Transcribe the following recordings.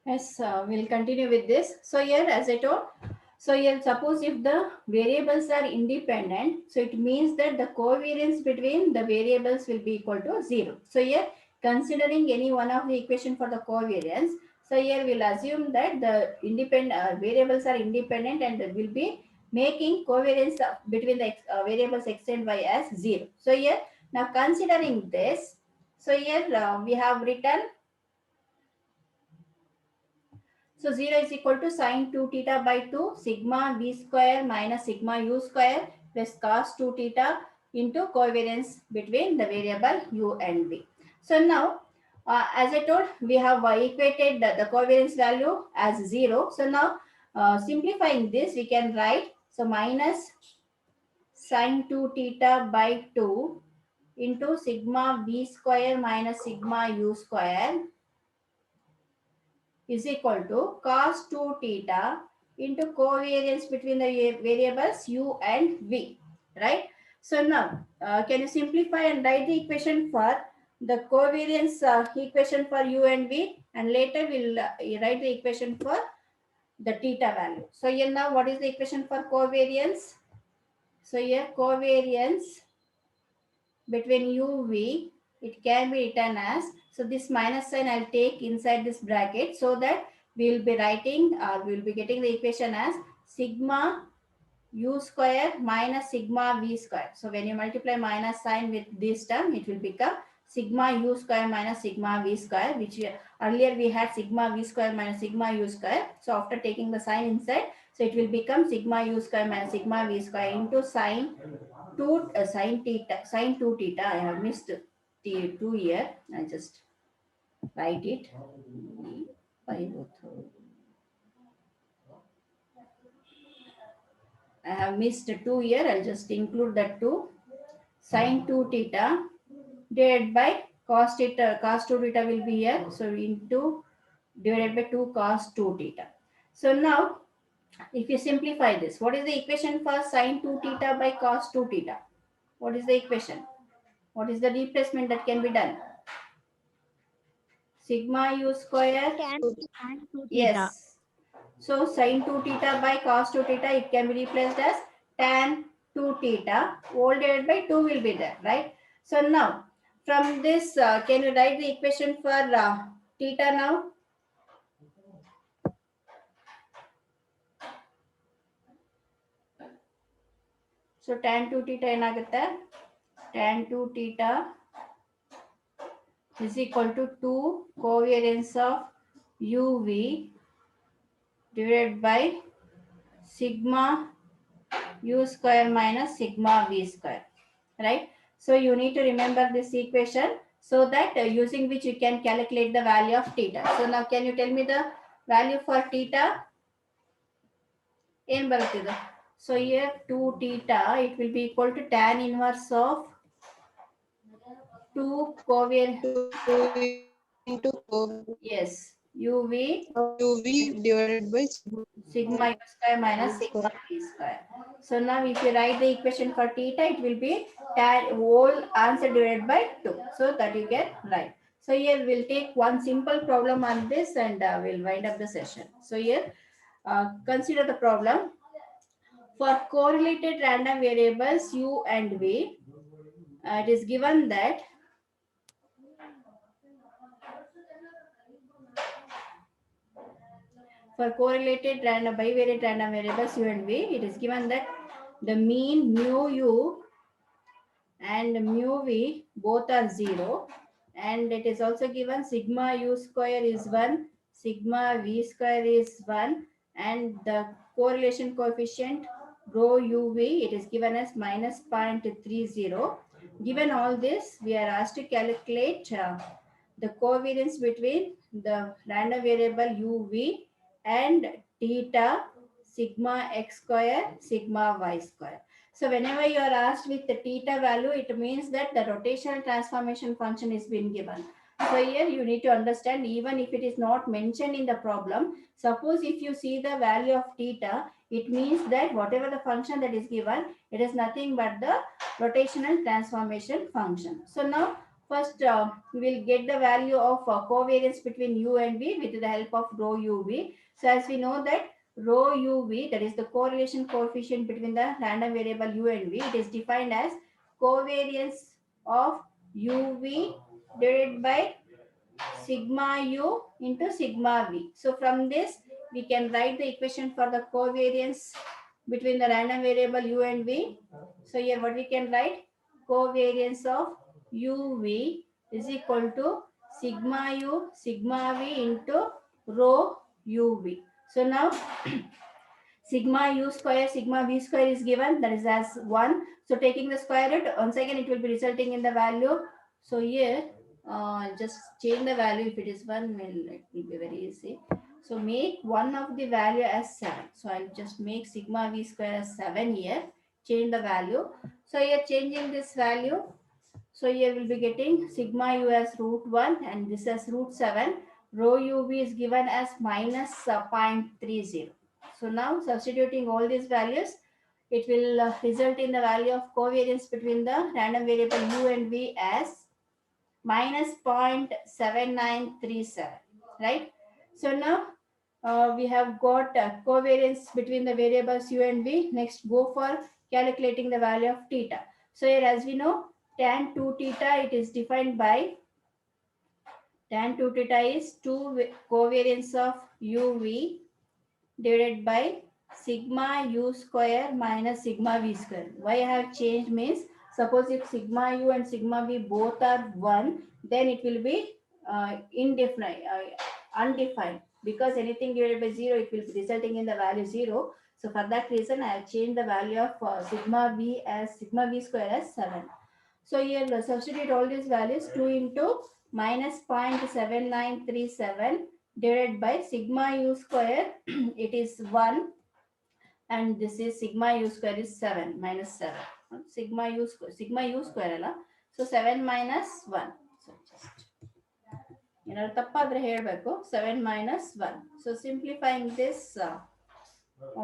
Yes, we'll continue with this. So here, as I told, so here suppose if the variables are independent, so it means that the covariance between the variables will be equal to 0. So here, considering any one of the equation for the covariance, so here we'll assume that the independent variables are independent and will be making covariance between the variables x and y as 0. So here, now considering this, so here we have written, so 0 is equal to sine 2 theta by 2 sigma v square minus sigma u square plus cos 2 theta into covariance between the variable u and v. So now, as I told, we have equated the covariance value as 0. So now, simplifying this, we can write, so minus sine 2 theta by 2 into sigma v square minus sigma u square is equal to cos 2 theta into covariance between the variables u and v, right? So now, can you simplify and write the equation for the covariance equation for u and v, and later we'll write the equation for the theta value. So here now, what is the equation for covariance? So here covariance between uv, it can be written as, so this minus sign I'll take inside this bracket, so that we will be writing, we will be getting the equation as sigma u square minus sigma v square. So when you multiply minus sign with this term, it will become sigma u square minus sigma v square, which earlier we had sigma v square minus sigma u square. So after taking the sign inside, so it will become sigma u square minus sigma v square into sine 2 sine 2 theta. I have missed the 2 here. I just write it. I have missed 2 here. I'll just include that 2. Sine 2 theta divided by cos theta. Cos 2 theta will be here. So into divided by 2 cos 2 theta. So now, if you simplify this, what is the equation for sine 2 theta by cos 2 theta? What is the equation? What is the replacement that can be done? Sigma u square. Tan 2 theta. Yes. So sin 2 theta by cos 2 theta, it can be replaced as tan 2 theta whole divided by 2 will be there, right? So now, from this, can you write the equation for theta now? So tan 2 theta ಏನಾಗುತ್ತೆ? Tan 2 theta is equal to 2 covariance of uv divided by sigma u square minus sigma v square, right? So you need to remember this equation, so that using which you can calculate the value of theta. So now, can you tell me the value for theta? ಏನು ಬರುತ್ತಿದೆ? So here 2 theta, it will be equal to tan inverse of 2 covariance. 2 into Yes, uv uv divided by sigma u square minus sigma v square. So now, if you write the equation for theta, it will be tan whole answer divided by 2, so that you get right. So here we'll take one simple problem on this, and we'll wind up the session. So here, consider the problem for correlated random variables u and v. It is given that for correlated random bivariate random variables u and v, it is given that the mean mu u and mu v both are 0, and it is also given sigma u square is 1, sigma v square is 1, and the correlation coefficient rho uv, it is given as minus 0.30. Given all this, we are asked to calculate the covariance between the random variable uv and theta sigma x square sigma y square. So whenever you are asked with the theta value, it means that the rotational transformation function is being given. So here you need to understand, even if it is not mentioned in the problem, suppose if you see the value of theta, it means that whatever the function that is given, it is nothing but the rotational transformation function. So now, First, we will get the value of covariance between u and v with the help of rho uv. So as we know that rho uv, that is the correlation coefficient between the random variable u and v, it is defined as covariance of uv divided by sigma u into sigma v. So from this, we can write the equation for the covariance between the random variable u and v. So here what we can write, covariance of uv is equal to sigma u sigma v into rho uv. So now sigma u square sigma v square is given, that is as 1. So taking the square root, once again it will be resulting in the value. So here just change the value. If it is 1, well, it will be very easy. So make one of the value as 7. So I'll just make sigma v square as 7 here, change the value. So here changing this value, so here we'll be getting sigma u as root 1 and this as root 7. Rho uv is given as minus 0.30. So now substituting all these values, it will result in the value of covariance between the random variable u and v as minus 0.7937, right? So now we have got covariance between the variables u and v. Next, go for calculating the value of theta. So here, as we know, tan 2 theta, it is defined by tan 2 theta is 2 covariance of uv divided by sigma u square minus sigma v square. Why I have changed means, suppose if sigma u and sigma v both are 1, then it will be indefinite, undefined, because anything divided by 0, it will be resulting in the value 0. So for that reason, I have changed the value of sigma v square as 7. So here substitute all these values, 2 into minus 0.7937 divided by sigma u square, it is 1, and this is sigma u square is 7 minus 7. Sigma u square ಅಲ್ಲ, so 7 minus 1. So just ಏನಾದ್ರು ತಪ್ಪಾದ್ರೆ ಹೇಳಬೇಕು. 7 minus 1. So simplifying this,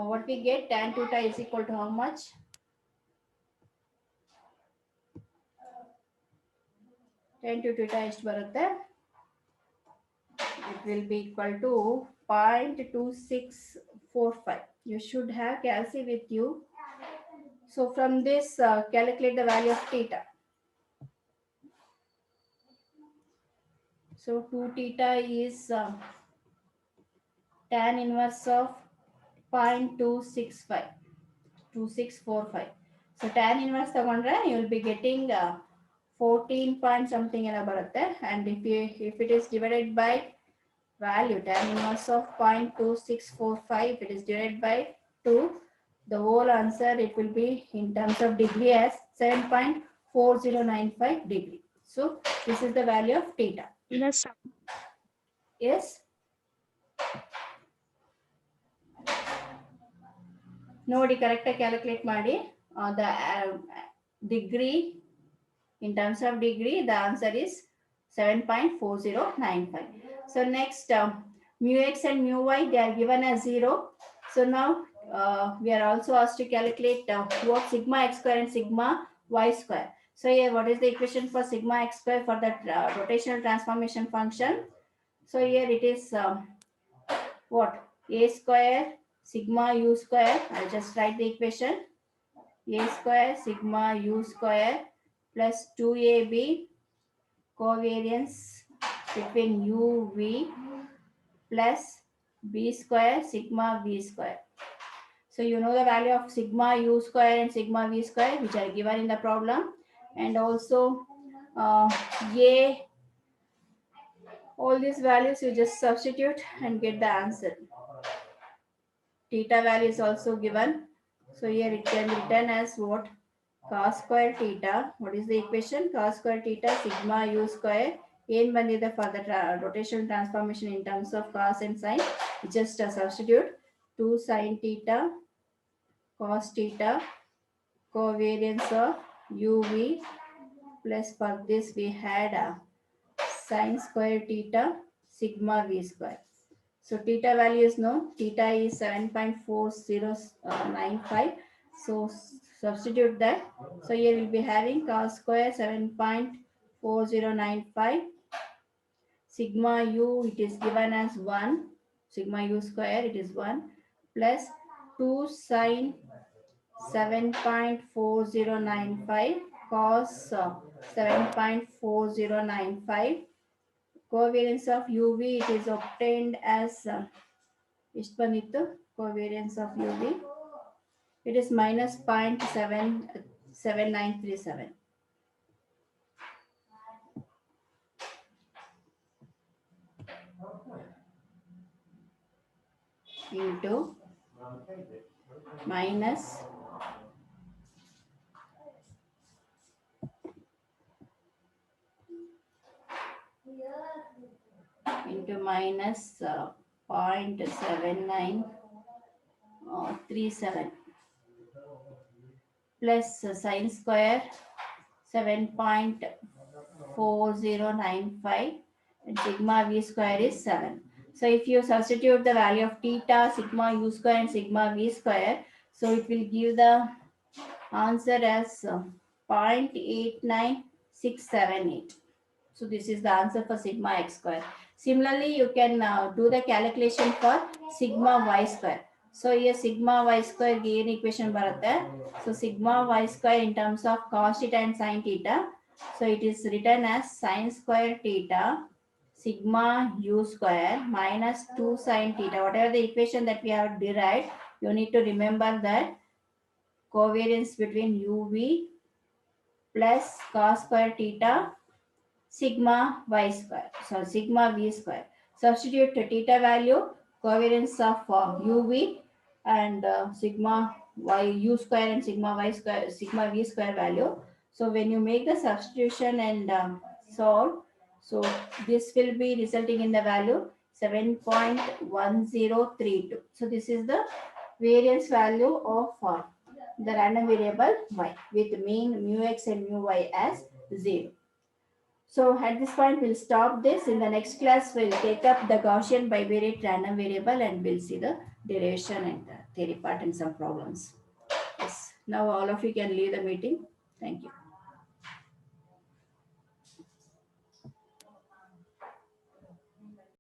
what we get, tan theta is equal to how much? Tan theta ಎಷ್ಟು ಬರುತ್ತೆ? It will be equal to 0.2645. You should have calci with you. So from this, calculate the value of theta. So 2 theta is tan inverse of 0.265, 2645. So tan inverse ತಗೊಂಡ್ರೆ you will be getting 14 point something ಎಲ್ಲ ಬರುತ್ತೆ. And if it is divided by value, tan inverse of 0.2645, if it is divided by 2, the whole answer, it will be in terms of degree as 7.4095 degree. So this is the value of theta. Yes. Yes. ನೋಡಿ ಕರೆಕ್ಟಾಗಿ calculate ಮಾಡಿ the degree, in terms of degree, the answer is 7.4095. So next, mu x and mu y, they are given as 0. So now we are also asked to calculate what sigma x square and sigma y square. So here, what is the equation for sigma x square for that rotational transformation function? So here it is what? A square sigma u square. I'll just write the equation. A square sigma u square plus 2ab covariance between uv plus b square sigma v square. So you know the value of sigma u square and sigma v square, which are given in the problem, and also a, all these values you just substitute and get the answer. Theta value is also given. So here it can be written as what? Cos square theta. What is the equation? Cos square theta sigma u square. N bandide for the rotational transformation in terms of cos and sin. Just substitute 2 sin theta cos theta covariance of uv plus for this we had sin square theta sigma v square. So theta value is known. Theta is 7.4095. So substitute that. So here we'll be having cos square 7.4095 4095. Sigma u, it is given as 1. Sigma u square, it is 1 plus 2 sine 7.4095 cos 7.4095. Covariance of UV, it is obtained as ಎಷ್ಟು ಬಂದಿತ್ತು covariance of UV? It is minus 0.7937 into minus minus 0.7937 plus sine square 7.4095 and sigma v square is 7. So if you substitute the value of theta, sigma u square and sigma v square, so it will give the answer as 0.89678. So this is the answer for sigma x square. Similarly, you can do the calculation for sigma y square. So here sigma y square gain equation baratte. So sigma y square in terms of cos theta and sin theta. So it is written as sin square theta sigma u square minus 2 sin theta. Whatever the equation that we have derived, you need to remember that covariance between uv plus cos square theta sigma y square. So sigma v square. Substitute the theta value, covariance of uv and sigma y u square and sigma y square, sigma v square value. So when you make the substitution and solve, so this will be resulting in the value 7.1032. So this is the variance value of the random variable y with mean mu x and mu y as 0. So at this point, we'll stop this. In the next class, we'll take up the Gaussian bivariate random variable and we'll see the derivation and the theory part and some problems. Yes. Now all of you can leave the meeting. Thank you.